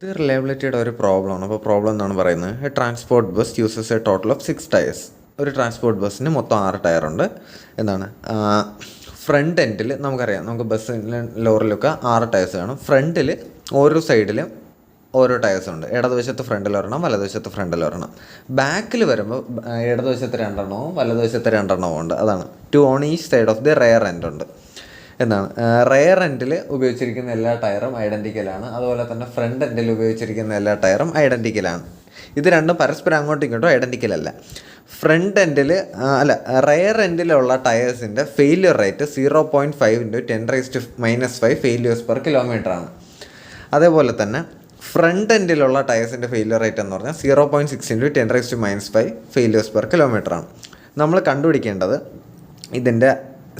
ഇത് റിലയബിലിറ്റിയുടെ ഒരു പ്രോബ്ലമാണ്. അപ്പോൾ പ്രോബ്ലം എന്താണ് പറയുന്നത്? A transport bus uses A total of 6 tyres. ഒരു ട്രാൻസ്പോർട്ട് ബസ്സിന് മൊത്തം 6 ടയറുണ്ട്. എന്താണ് ഫ്രണ്ട് എൻഡിൽ നമുക്കറിയാം, നമുക്ക് ബസ്സിൽ ലോറിലൊക്കെ 6 ടയേഴ്സ് കാണും. ഫ്രണ്ടിൽ ഓരോ സൈഡിലും ഓരോ ടയേഴ്സ് ഉണ്ട്. ഇടതുവശത്ത് ഫ്രണ്ടിൽ ഒരെണ്ണം, വലതുവശത്ത് ഫ്രണ്ടിൽ ഒരെണ്ണം. ബാക്കിൽ വരുമ്പോൾ ഇടതുവശത്ത് 2 എണ്ണവും വലതുവശത്ത് 2 എണ്ണവും ഉണ്ട്. അതാണ് 2 on each side of the rear end ഉണ്ട്. എന്താണ് റെയർ എൻഡിൽ ഉപയോഗിച്ചിരിക്കുന്ന എല്ലാ ടയറും ഐഡൻറ്റിക്കലാണ്. അതുപോലെ തന്നെ ഫ്രണ്ട് എൻഡിൽ ഉപയോഗിച്ചിരിക്കുന്ന എല്ലാ ടയറും ഐഡൻറ്റിക്കലാണ്. ഇത് രണ്ടും പരസ്പരം അങ്ങോട്ടും ഇങ്ങോട്ടും ഐഡൻറ്റിക്കലല്ല. ഫ്രണ്ട് എൻഡിൽ റെയർ എൻഡിലുള്ള ടയേഴ്സിൻ്റെ failure rate 0.5 × 10⁻⁻5 failures per kilometre ആണ്. അതേപോലെ തന്നെ ഫ്രണ്ട് എൻഡിലുള്ള ടയേഴ്സിൻ്റെ ഫെയിലിയർ റേറ്റ് എന്ന് പറഞ്ഞാൽ 0.6 × 10⁻⁵ ഫെയിലിയേഴ്സ് പെർ കിലോമീറ്റർ ആണ്. നമ്മൾ കണ്ടുപിടിക്കേണ്ടത് ഇതിൻ്റെ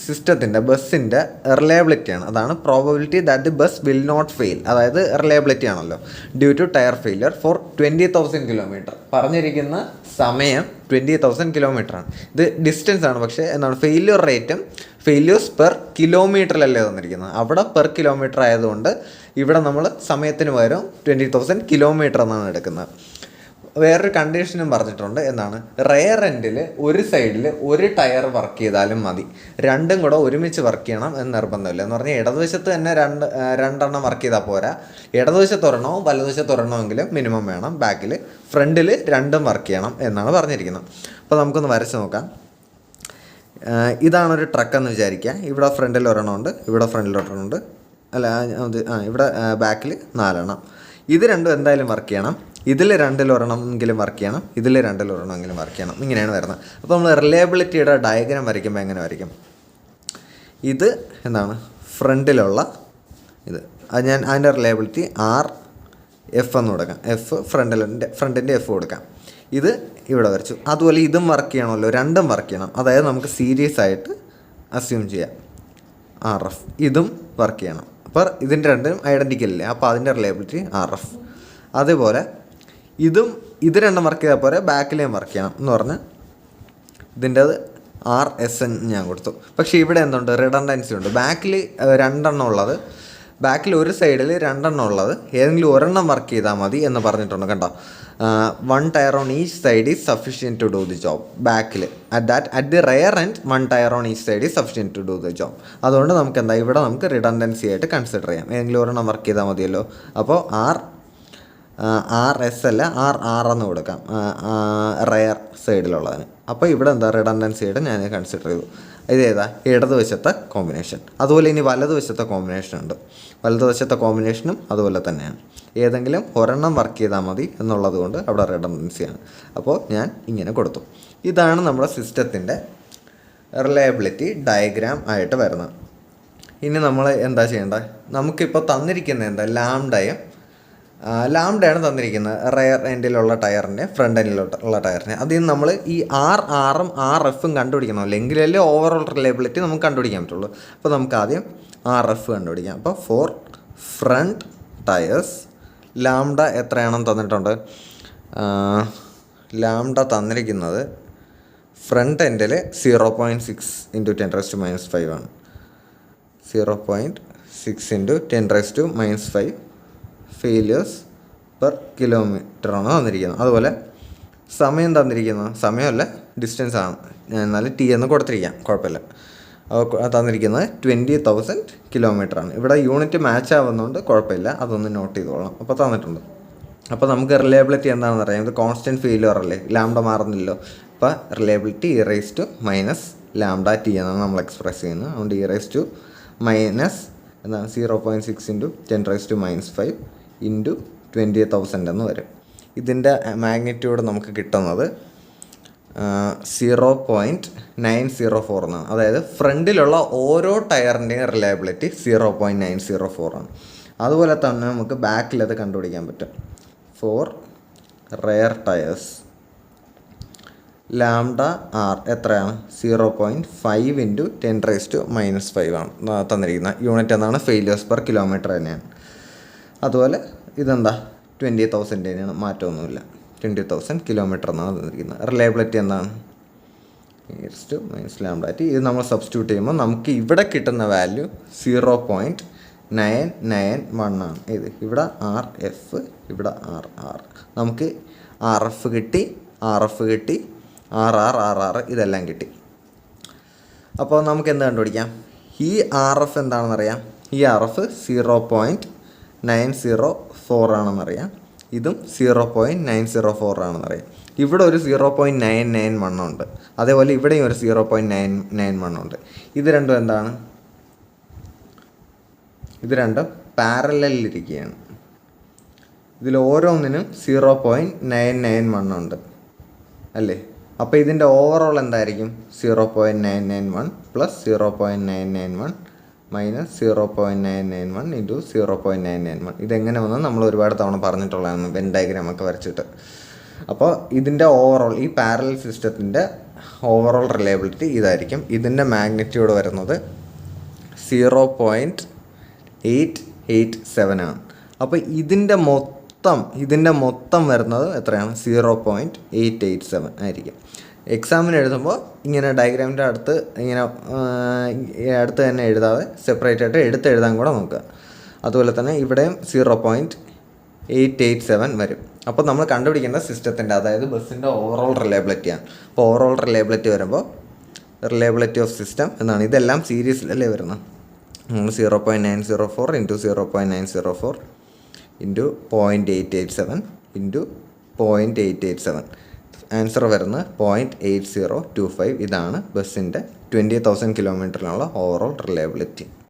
സിസ്റ്റത്തിൻ്റെ ബസ്സിൻ്റെ റിലയബിലിറ്റിയാണ്. അതാണ് probability that the bus will not fail. അതായത് റിലയബിലിറ്റി ആണല്ലോ. Due to tyre failure for 20,000 kilometre. പറഞ്ഞിരിക്കുന്ന സമയം 20,000 കിലോമീറ്റർ ആണ്. ഇത് ഡിസ്റ്റൻസ് ആണ്. പക്ഷേ എന്താണ് ഫെയിലിയർ റേറ്റും ഫെയിലിയേഴ്സ് പെർ കിലോമീറ്ററിലല്ലേ തന്നിരിക്കുന്നത്. അവിടെ പെർ കിലോമീറ്റർ ആയതുകൊണ്ട് ഇവിടെ നമ്മൾ സമയത്തിന് പകരം 20,000 കിലോമീറ്റർ എന്നാണ് എടുക്കുന്നത്. വേറൊരു കണ്ടീഷനും പറഞ്ഞിട്ടുണ്ട്. എന്താണ് റെയർ എൻഡിൽ ഒരു സൈഡിൽ ഒരു ടയർ വർക്ക് ചെയ്താലും മതി, രണ്ടും കൂടെ ഒരുമിച്ച് വർക്ക് ചെയ്യണം എന്ന് നിർബന്ധമില്ല. എന്ന് പറഞ്ഞാൽ ഇടതുവശത്ത് തന്നെ രണ്ടെണ്ണം വർക്ക് ചെയ്താൽ പോരാ, ഇടതുവശത്ത് ഒരെണ്ണവും വലതുവശത്ത് ഒരെണ്ണമെങ്കിലും മിനിമം വേണം. ബാക്കിൽ ഫ്രണ്ടിൽ രണ്ടും വർക്ക് ചെയ്യണം എന്നാണ് പറഞ്ഞിരിക്കുന്നത്. അപ്പോൾ നമുക്കൊന്ന് വരച്ച് നോക്കാം. ഇതാണൊരു ട്രക്കെന്ന് വിചാരിക്കുക. ഇവിടെ ഫ്രണ്ടിൽ ഒരെണ്ണമുണ്ട്, ഇവിടെ ഫ്രണ്ടിൽ ഒരെണ്ണമുണ്ട്, ഇവിടെ ബാക്കിൽ 4 എണ്ണം. ഇത് രണ്ടും എന്തായാലും വർക്ക് ചെയ്യണം. ഇതിൽ 2-ൽ ഒരെണ്ണമെങ്കിലും വർക്ക് ചെയ്യണം, ഇതിൽ 2-ൽ ഒരെണ്ണമെങ്കിലും വർക്ക് ചെയ്യണം. ഇങ്ങനെയാണ് വരുന്നത്. അപ്പോൾ നമ്മൾ റിലയബിലിറ്റിയുടെ ഡയഗ്രാം വരയ്ക്കുമ്പോൾ എങ്ങനെ വരയ്ക്കും? ഇത് എന്താണ് ഫ്രണ്ടിലുള്ള ഇത്, അത് ഞാൻ അതിൻ്റെ റിലയബിലിറ്റി RF എന്ന് കൊടുക്കാം. ഫ്രണ്ടിൻ്റെ F കൊടുക്കാം. ഇത് ഇവിടെ വരച്ചു. അതുപോലെ ഇതും വർക്ക് ചെയ്യണമല്ലോ, രണ്ടും വർക്ക് ചെയ്യണം. അതായത് നമുക്ക് സീരീസ് ആയിട്ട് അസ്യൂം ചെയ്യാം. RF ഇതും വർക്ക് ചെയ്യണം. അപ്പോൾ ഇതിൻ്റെ രണ്ടും ഐഡൻറ്റിക്കലല്ലേ, അപ്പോൾ അതിൻ്റെ റിലയബിലിറ്റി RF. അതേപോലെ ഇത് രണ്ടും വർക്ക് ചെയ്താൽ പോരെ, ബാക്കിലേയും വർക്ക് ചെയ്യണം എന്ന് പറഞ്ഞ് ഇതിൻ്റെത് RSN ഞാൻ കൊടുത്തു. പക്ഷേ ഇവിടെ എന്തുണ്ട്? റിഡൻഡൻസി ഉണ്ട്. ബാക്കിൽ 2 എണ്ണം ഉള്ളത്, ബാക്കിൽ ഒരു സൈഡിൽ 2 എണ്ണം ഉള്ളത് ഏതെങ്കിലും ഒരെണ്ണം വർക്ക് ചെയ്താൽ മതി എന്ന് പറഞ്ഞിട്ടുണ്ട്. കണ്ടോ, 1 tyre on each side is sufficient to do the job. ബാക്കിൽ at the rear end 1 tyre on each side is sufficient to do the job. അതുകൊണ്ട് നമുക്ക് എന്താ ഇവിടെ നമുക്ക് റിഡൻഡൻസി ആയിട്ട് കൺസിഡർ ചെയ്യാം. ഏതെങ്കിലും ഒരെണ്ണം വർക്ക് ചെയ്താൽ മതിയല്ലോ. അപ്പോൾ RS അല്ല RR എന്ന് കൊടുക്കാം റെയർ സൈഡിലുള്ളതിന്. അപ്പോൾ ഇവിടെ എന്താ റിഡൻഡൻസി ആയിട്ട് ഞാൻ കൺസിഡർ ചെയ്തു. ഇതേതാ ഇടതുവശത്തെ കോമ്പിനേഷൻ. അതുപോലെ ഇനി വലതുവശത്തെ കോമ്പിനേഷൻ ഉണ്ട്. വലതുവശത്തെ കോമ്പിനേഷനും അതുപോലെ തന്നെയാണ്. ഏതെങ്കിലും ഒരെണ്ണം വർക്ക് ചെയ്താൽ മതി എന്നുള്ളത് കൊണ്ട് അവിടെ റിഡൻഡൻസിയാണ്. അപ്പോൾ ഞാൻ ഇങ്ങനെ കൊടുത്തു. ഇതാണ് നമ്മുടെ സിസ്റ്റത്തിൻ്റെ റിലയബിലിറ്റി ഡയഗ്രാം ആയിട്ട് വരുന്നത്. ഇനി നമ്മൾ എന്താ ചെയ്യേണ്ടത്? നമുക്കിപ്പോൾ തന്നിരിക്കുന്നത് എന്താ? ലാംഡയാണ് തന്നിരിക്കുന്നത്. റെയർ എൻഡിലുള്ള ടയറിൻ്റെ ഫ്രണ്ട് എൻഡിലുള്ള ടയറിനെ. അതിൽ നിന്ന് നമ്മൾ ഈ RRും RFും കണ്ടുപിടിക്കണമല്ലോ, എങ്കിലല്ലേ ഓവറോൾ റിലയബിലിറ്റി നമുക്ക് കണ്ടുപിടിക്കാൻ പറ്റുള്ളൂ. അപ്പോൾ നമുക്ക് ആദ്യം RF കണ്ടുപിടിക്കാം. അപ്പോൾ ഫോർ ഫ്രണ്ട് ടയേഴ്സ് ലാംഡ എത്രയാണെന്ന് തന്നിട്ടുണ്ട്. ലാംഡ തന്നിരിക്കുന്നത് ഫ്രണ്ട് എൻഡിൽ 0.6 × 10⁻⁵ ആണ്. 0.6 × 10⁻⁵ ഫെയിലിയേഴ്സ് പെർ കിലോമീറ്ററാണ് തന്നിരിക്കുന്നത്. അതുപോലെ സമയം തന്നിരിക്കുന്നത്, സമയമല്ല ഡിസ്റ്റൻസ് ആണ്, ഞാൻ എന്നാലും T എന്ന് കൊടുത്തിരിക്കാം, കുഴപ്പമില്ല. തന്നിരിക്കുന്നത് 20,000 കിലോമീറ്ററാണ്. ഇവിടെ യൂണിറ്റ് മാച്ച് ആവുന്നതുകൊണ്ട് കുഴപ്പമില്ല, അതൊന്ന് നോട്ട് ചെയ്തോളാം. അപ്പോൾ തന്നിട്ടുണ്ട്. അപ്പോൾ നമുക്ക് റിലയബിലിറ്റി എന്താണെന്ന് അറിയാം. ഇത് കോൺസ്റ്റൻറ്റ് ഫെയിലിയർ അല്ലേ, ലാംഡ മാറുന്നില്ലല്ലോ. അപ്പോൾ റിലയബിലിറ്റി E⁻ എന്നാണ് നമ്മൾ എക്സ്പ്രസ് ചെയ്യുന്നത്. അതുകൊണ്ട് എന്താണ് 0.6 × 10⁻⁵ × 20,000 എന്ന് വരും. ഇതിൻ്റെ മാഗ്നിറ്റ്യൂഡ് നമുക്ക് കിട്ടുന്നത് 0.904 എന്നാണ്. അതായത് ഫ്രണ്ടിലുള്ള ഓരോ ടയറിൻ്റെയും റിലയബിലിറ്റി 0.904 ആണ്. അതുപോലെ തന്നെ നമുക്ക് ബാക്കിലത് കണ്ടുപിടിക്കാൻ പറ്റും. Four rear tyres lambda R എത്രയാണ്? 0.5 × 10⁻⁵ ആണ് തന്നിരിക്കുന്നത്. യൂണിറ്റ് എന്നാണ് ഫെയിലിയേഴ്സ് പെർ കിലോമീറ്റർ തന്നെയാണ്. അതുപോലെ ഇതെന്താ 20,000 തന്നെയാണ്, മാറ്റമൊന്നുമില്ല. 20,000 കിലോമീറ്റർ എന്നാണ് തന്നിരിക്കുന്നത്. റിലയബിലിറ്റി എന്താണ്? E⁻ lambda T. ഇത് നമ്മൾ സബ്സ്റ്റിറ്റ്യൂട്ട് ചെയ്യുമ്പോൾ നമുക്ക് ഇവിടെ കിട്ടുന്ന വാല്യൂ 0.904 991 ആണ്. ഇത് ഇവിടെ RF, ഇവിടെ RR. നമുക്ക് RF കിട്ടി, RR ഇതെല്ലാം കിട്ടി. അപ്പോൾ നമുക്ക് എന്ത് കണ്ടുപിടിക്കാം? ഈ RF എന്താണെന്നറിയാം. ഈ RF 0.904 ആണെന്നറിയാം. ഇതും 0.904 ആണെന്നറിയാം. ഇവിടെ ഒരു 0.991 ഉണ്ട്. അതേപോലെ ഇവിടെയും ഒരു 0.991 ഉണ്ട്. ഇത് രണ്ടും എന്താണ്? ഇത് രണ്ടും പാരലലിരിക്കുകയാണ്. ഇതിൽ ഓരോന്നിനും 0.991 ഉണ്ട് അല്ലേ? അപ്പോൾ ഇതിൻ്റെ ഓവറോൾ എന്തായിരിക്കും? 0.991 പ്ലസ് 0.991 മൈനസ് 0.991 ഇൻറ്റു 0.991. ഇതെങ്ങനെ വന്ന് നമ്മൾ ഒരുപാട് തവണ പറഞ്ഞിട്ടുള്ളതാണ് വെൻ ഡയഗ്രാം ഒക്കെ വരച്ചിട്ട്. അപ്പോൾ ഇതിൻ്റെ ഓവറോൾ, ഈ പാരലൽ സിസ്റ്റത്തിൻ്റെ ഓവറോൾ റിലയബിലിറ്റി ഇതായിരിക്കും. ഇതിൻ്റെ മാഗ്നിറ്റ്യൂഡ് വരുന്നത് 0.887 ആണ്. അപ്പോൾ ഇതിൻ്റെ മൊത്തം വരുന്നത് എത്രയാണ്? 0.887 ആയിരിക്കും. എക്സാമിന് എഴുതുമ്പോൾ ഇങ്ങനെ ഡയഗ്രാമിൻ്റെ അടുത്ത് തന്നെ എഴുതാതെ സെപ്പറേറ്റ് ആയിട്ട് എഴുതാൻ കൂടെ നോക്കുക. അതുപോലെ തന്നെ ഇവിടെയും 0.887 വരും. അപ്പോൾ നമ്മൾ കണ്ടുപിടിക്കേണ്ട സിസ്റ്റത്തിൻ്റെ, അതായത് ബസ്സിൻ്റെ ഓവറോൾ റിലയബിലിറ്റിയാണ്. അപ്പോൾ ഓവറോൾ റിലയബിലിറ്റി വരുമ്പോൾ റിലയബിലിറ്റി ഓഫ് സിസ്റ്റം എന്നാണ്. ഇതെല്ലാം സീരീസിലല്ലേ വരുന്നത്. 0.904 ഇൻറ്റു 0.904 ഇൻറ്റു 0.887 ഇൻറ്റു 0.887. ആൻസർ വരുന്നത് 0.8025. ഇതാണ് ബസ്സിൻ്റെ 20,000 കിലോമീറ്ററിനുള്ള ഓവറോൾ റിലയബിലിറ്റി.